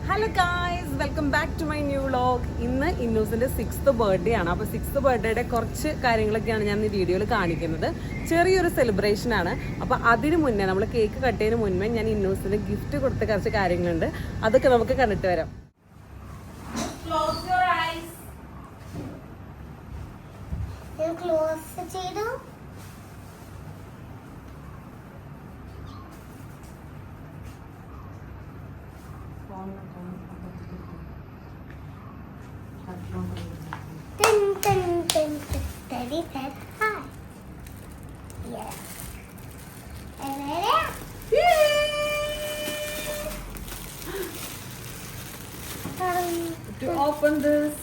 Hello guys, welcome back to my new vlog. ഇന്ന് ഇന്നൂസിൻ്റെ 6th birthday ആണ്. അപ്പോൾ 6th ബർത്ത്ഡേയുടെ കുറച്ച് കാര്യങ്ങളൊക്കെയാണ് ഞാൻ ഈ വീഡിയോയിൽ കാണിക്കുന്നത്. ചെറിയൊരു സെലിബ്രേഷൻ ആണ്. അപ്പോൾ അതിന് മുന്നേ നമ്മൾ കേക്ക് കട്ട് ചെയ്യുന്നതിന് മുന്നേ ഞാൻ ഇന്നൂസിന് ഗിഫ്റ്റ് കൊടുത്ത കുറച്ച് കാര്യങ്ങളുണ്ട്. അതൊക്കെ നമുക്ക് കണ്ടിട്ട് വരാം. Daddy said hi. Yes. And then To open this.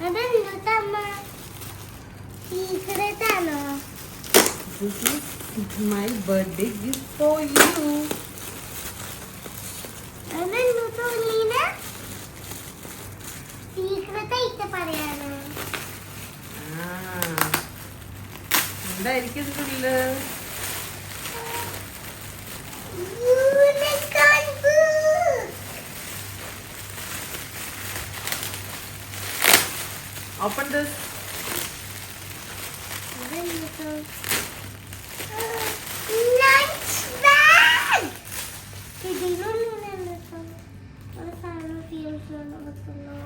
and then Nutama. Secret ano. This is my birthday gift for you. And then Nutamina. Secret ആയിട്ട് പറയാണ്. എന്തായിരിക്കും ഇതിനുള്ളില്? Unicorn book. Open this. And then lunch bag. ഇതിനുള്ളിലാണ് ഒരു സാധനം ഫീൽസിലാണ് വെക്കുന്നത്.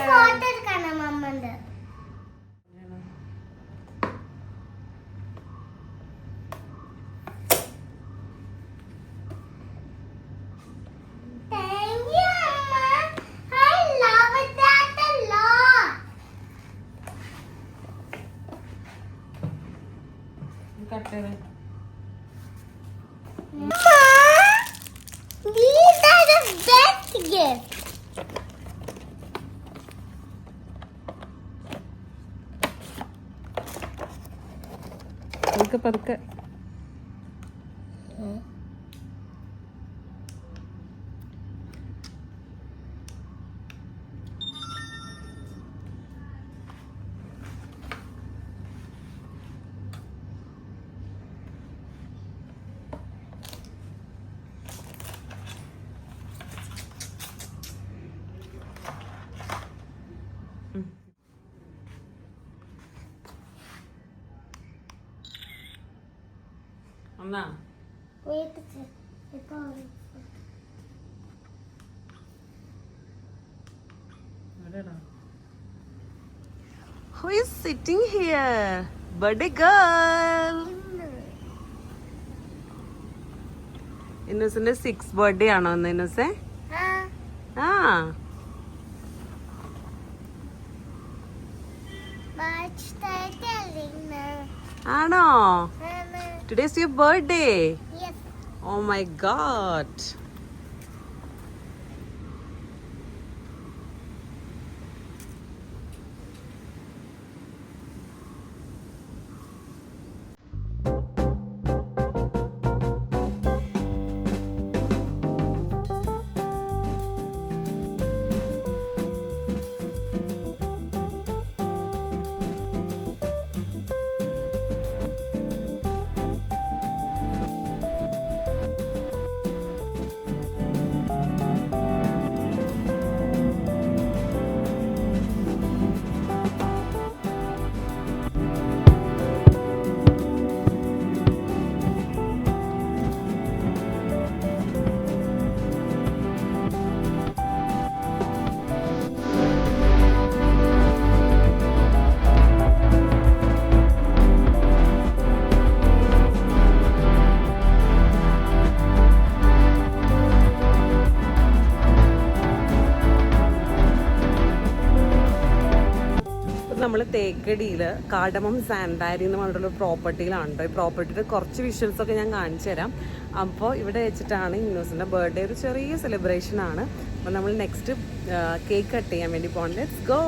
Photo എടുക്കണം അമ്മന്റെ. Thank you, Amma. I love that a lot. Amma, these are the best gifts. പതുക്കെ അമ്മ. Wait a second. Who is sitting here? Birthday girl. ഇന്നൂസിന്റെ 6th birthday ആണോ ഇന്ന് ഇന്നൂസേ? ആ. ആണോ? Today's your birthday. Yes. Oh my God. നമ്മൾ തേക്കടിയിൽ കാടമം സാൻഡാരി എന്ന് പറഞ്ഞിട്ടുള്ള പ്രോപ്പർട്ടിയിലാണ് കേട്ടോ. ഈ പ്രോപ്പർട്ടിയുടെ കുറച്ച് വിഷ്വൽസൊക്കെ ഞാൻ കാണിച്ചു തരാം. അപ്പോൾ ഇവിടെ വെച്ചിട്ടാണ് ഇന്നൂസിൻ്റെ ബർത്ത്ഡേ ഒരു ചെറിയ സെലിബ്രേഷൻ ആണ്. അപ്പോൾ നമ്മൾ നെക്സ്റ്റ് കേക്ക് കട്ട് ചെയ്യാൻ വേണ്ടി പോകണം. Let's go.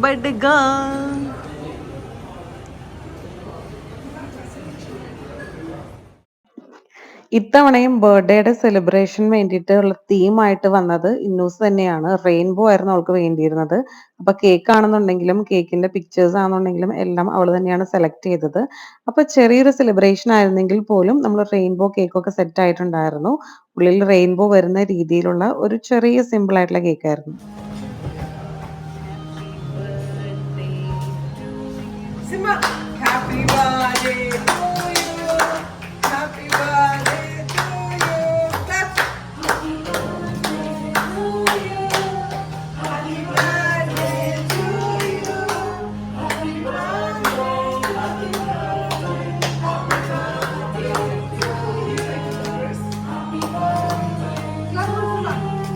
ബഡ്ഗാ. ഇത്തവണയും ബർത്ത്ഡേയുടെ സെലിബ്രേഷൻ വേണ്ടിയിട്ടുള്ള തീമായിട്ട് വന്നത് ഇന്നൂസ് തന്നെയാണ്. റെയിൻബോ ആയിരുന്നു അവൾക്ക് വേണ്ടിയിരുന്നത്. അപ്പൊ കേക്ക് ആണെന്നുണ്ടെങ്കിലും കേക്കിന്റെ പിക്ചേഴ്സ് ആണെന്നുണ്ടെങ്കിലും എല്ലാം അവൾ തന്നെയാണ് സെലക്ട് ചെയ്തത്. അപ്പൊ ചെറിയൊരു സെലിബ്രേഷൻ ആയിരുന്നെങ്കിൽ പോലും നമ്മൾ റെയിൻബോ കേക്കൊക്കെ സെറ്റ് ആയിട്ടുണ്ടായിരുന്നു. ഉള്ളിൽ റെയിൻബോ വരുന്ന രീതിയിലുള്ള ഒരു ചെറിയ സിമ്പിൾ ആയിട്ടുള്ള കേക്കായിരുന്നു. Simba, happy birthday to you. Happy birthday to you. Clap. Happy birthday to you. Happy birthday to you. Happy birthday. Happy birthday. Happy birthday to you. Happy birthday. Clap, Simba.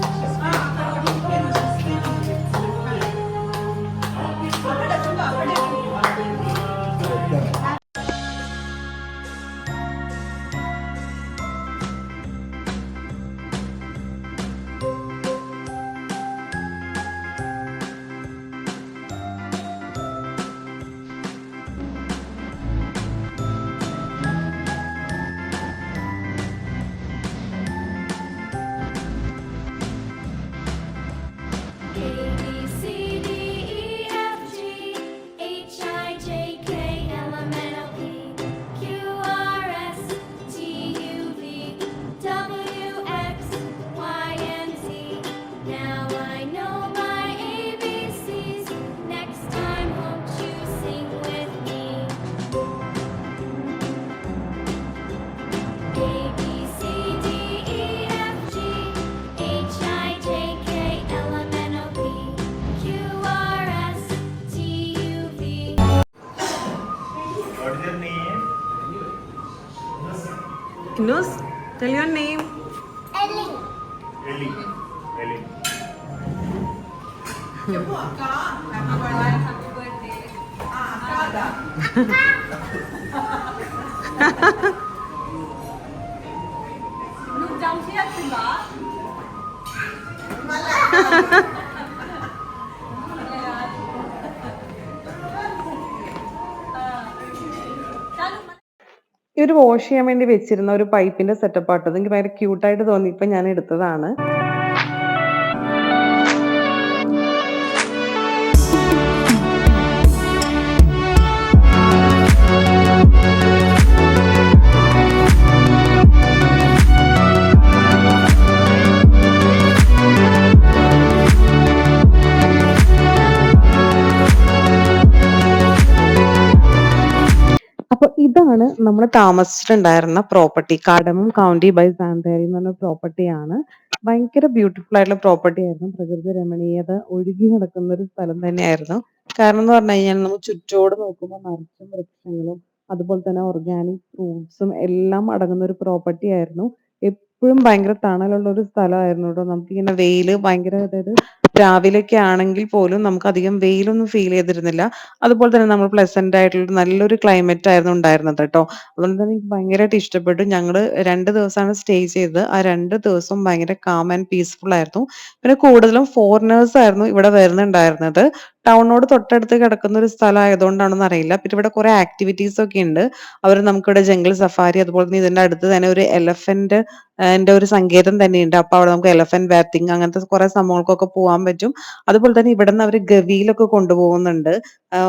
Inus, tell your name. Ellie. Ellie. Ellie. ഈ ഒരു wash ചെയ്യാൻ വേണ്ടി വെച്ചിരുന്ന ഒരു പൈപ്പിന്റെ setup ആട്ടോ. എനിക്ക് ഭയങ്കര ക്യൂട്ടായിട്ട് തോന്നി. ഇപ്പൊ ഞാൻ എടുത്തതാണ്. അപ്പൊ ഇതാണ് നമ്മൾ താമസിച്ചിട്ടുണ്ടായിരുന്ന പ്രോപ്പർട്ടി. കാർഡമം കൗണ്ടി ബൈ സാന്തേരി എന്ന് പറഞ്ഞ പ്രോപ്പർട്ടിയാണ്. ഭയങ്കര ബ്യൂട്ടിഫുൾ ആയിട്ടുള്ള പ്രോപ്പർട്ടി ആയിരുന്നു. പ്രകൃതി രമണീയത ഒഴുകി നടക്കുന്ന ഒരു സ്ഥലം തന്നെയായിരുന്നു. കാരണം എന്ന് പറഞ്ഞു കഴിഞ്ഞാൽ നമ്മൾ ചുറ്റോട് നോക്കുമ്പോൾ നിറച്ചും വൃക്ഷങ്ങളും അതുപോലെ തന്നെ ഓർഗാനിക് ഫ്രൂട്ട്സും എല്ലാം അടങ്ങുന്ന ഒരു പ്രോപ്പർട്ടി ആയിരുന്നു. എപ്പോഴും ഭയങ്കര തണലുള്ള ഒരു സ്ഥലമായിരുന്നു കേട്ടോ. നമുക്കിങ്ങനെ വെയില് ഭയങ്കര, അതായത് രാവിലെയൊക്കെ ആണെങ്കിൽ പോലും നമുക്ക് അധികം വെയിലൊന്നും ഫീൽ ചെയ്തിരുന്നില്ല. അതുപോലെ തന്നെ നമ്മൾ പ്ലസന്റ് ആയിട്ടുള്ള നല്ലൊരു ക്ലൈമറ്റ് ആയിരുന്നു ഉണ്ടായിരുന്നത് കേട്ടോ. അതുകൊണ്ട് തന്നെ എനിക്ക് ഭയങ്കരമായിട്ട് ഇഷ്ടപ്പെട്ടു. ഞങ്ങള് 2 ദിവസമാണ് സ്റ്റേ ചെയ്തത്. ആ 2 ദിവസവും ഭയങ്കര കാം ആൻഡ് പീസ്ഫുൾ ആയിരുന്നു. പിന്നെ കൂടുതലും ഫോറിനേഴ്സ് ആയിരുന്നു ഇവിടെ വരുന്നുണ്ടായിരുന്നത്. ടൗണിനോട് തൊട്ടടുത്ത് കിടക്കുന്ന ഒരു സ്ഥലം ആയതുകൊണ്ടാണെന്ന് അറിയില്ല. പിന്നെ ഇവിടെ കുറെ ആക്ടിവിറ്റീസ് ഒക്കെ ഉണ്ട്. അവർ നമുക്കിവിടെ ജംഗിൾ സഫാരി, അതുപോലെ തന്നെ ഇതിന്റെ അടുത്ത് തന്നെ ഒരു എലഫന്റ് ന്റെ ഒരു സങ്കേതം തന്നെയുണ്ട്. അപ്പൊ അവിടെ നമുക്ക് എലഫന്റ് ബാത്തിങ് അങ്ങനത്തെ കുറെ സംഭവങ്ങൾക്കൊക്കെ പോകാൻ പറ്റും. അതുപോലെ തന്നെ ഇവിടെ നിന്ന് അവർ ഗവിയിലൊക്കെ കൊണ്ടുപോകുന്നുണ്ട്.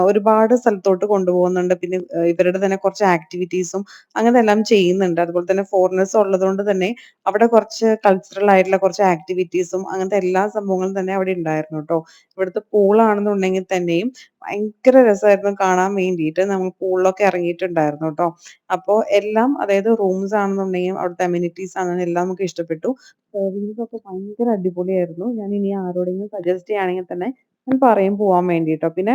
ഒരുപാട് സ്ഥലത്തോട്ട് കൊണ്ടുപോകുന്നുണ്ട്. പിന്നെ ഇവരുടെ തന്നെ കുറച്ച് ആക്ടിവിറ്റീസും അങ്ങനെ എല്ലാം ചെയ്യുന്നുണ്ട്. അതുപോലെ തന്നെ ഫോറിനേഴ്സ് ഉള്ളത് കൊണ്ട് തന്നെ അവിടെ കുറച്ച് കൾച്ചറൽ ആയിട്ടുള്ള കുറച്ച് ആക്ടിവിറ്റീസും അങ്ങനത്തെ എല്ലാ സംഭവങ്ങളും തന്നെ അവിടെ ഉണ്ടായിരുന്നു കേട്ടോ. ഇവിടുത്തെ പൂളാണെന്നുണ്ടെങ്കിൽ തന്നെയും ഭയങ്കര രസമായിരുന്നു കാണാൻ വേണ്ടിയിട്ട്. നമ്മൾ പൂളിലൊക്കെ ഇറങ്ങിയിട്ടുണ്ടായിരുന്നു കേട്ടോ. അപ്പോ എല്ലാം, അതായത് റൂംസ് ആണെന്നുണ്ടെങ്കിലും അവിടുത്തെ അമ്യൂണിറ്റീസ് ആണെങ്കിലും എല്ലാം നമുക്ക് ഇഷ്ടപ്പെട്ടു. സർവീസ് ഒക്കെ ഭയങ്കര അടിപൊളിയായിരുന്നു. ഞാൻ ഇനി ആരോടെങ്കിലും സജസ്റ്റ് ചെയ്യുകയാണെങ്കിൽ തന്നെ ഞാൻ പറയും പോവാൻ വേണ്ടിട്ടോ. പിന്നെ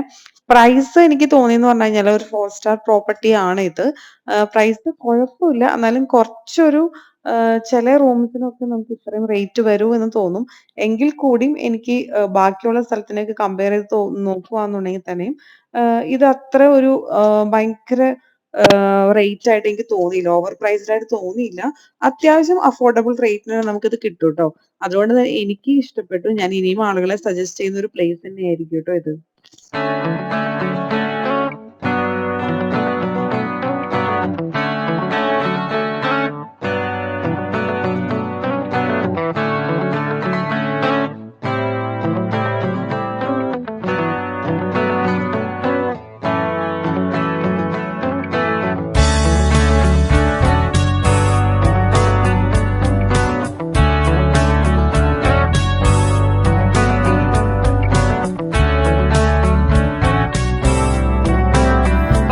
പ്രൈസ് എനിക്ക് തോന്നിയെന്ന് പറഞ്ഞു കഴിഞ്ഞാൽ ഒരു 4 സ്റ്റാർ പ്രോപ്പർട്ടി ആണ് ഇത്. പ്രൈസ് കുഴപ്പമില്ല. എന്നാലും കുറച്ചൊരു ചില റൂംസിനൊക്കെ നമുക്ക് ഇത്രയും റേറ്റ് വരൂ എന്ന് തോന്നും. എങ്കിൽ കൂടിയും എനിക്ക് ബാക്കിയുള്ള സ്ഥലത്തിനൊക്കെ കമ്പയർ ചെയ്ത് നോക്കുകയാണെന്നുണ്ടെങ്കിൽ തന്നെയും ഇത് അത്ര ഒരു ഭയങ്കര റേറ്റ് ആയിട്ട് എനിക്ക് തോന്നിയില്ല, ഓവർ പ്രൈസ്ഡ് ആയിട്ട് തോന്നിയില്ല. അത്യാവശ്യം അഫോർഡബിൾ റേറ്റിന് നമുക്കിത് കിട്ടും കേട്ടോ. അതുകൊണ്ട് തന്നെ എനിക്ക് ഇഷ്ടപ്പെട്ടു. ഞാൻ ഇനിയും ആളുകളെ സജസ്റ്റ് ചെയ്യുന്ന ഒരു പ്ലേസ് തന്നെയായിരിക്കും കേട്ടോ ഇത്.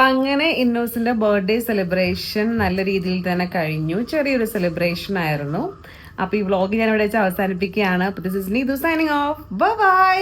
അങ്ങനെ ഇന്നോസിന്റെ ബർത്ത്ഡേ സെലിബ്രേഷൻ നല്ല രീതിയിൽ തന്നെ കഴിഞ്ഞു. ചെറിയൊരു സെലിബ്രേഷൻ ആയിരുന്നു. അപ്പൊ ഈ വ്ളോഗ് ഞാൻ ഇവിടെ വെച്ച് അവസാനിപ്പിക്കുകയാണ്. This is Neethu signing off. By.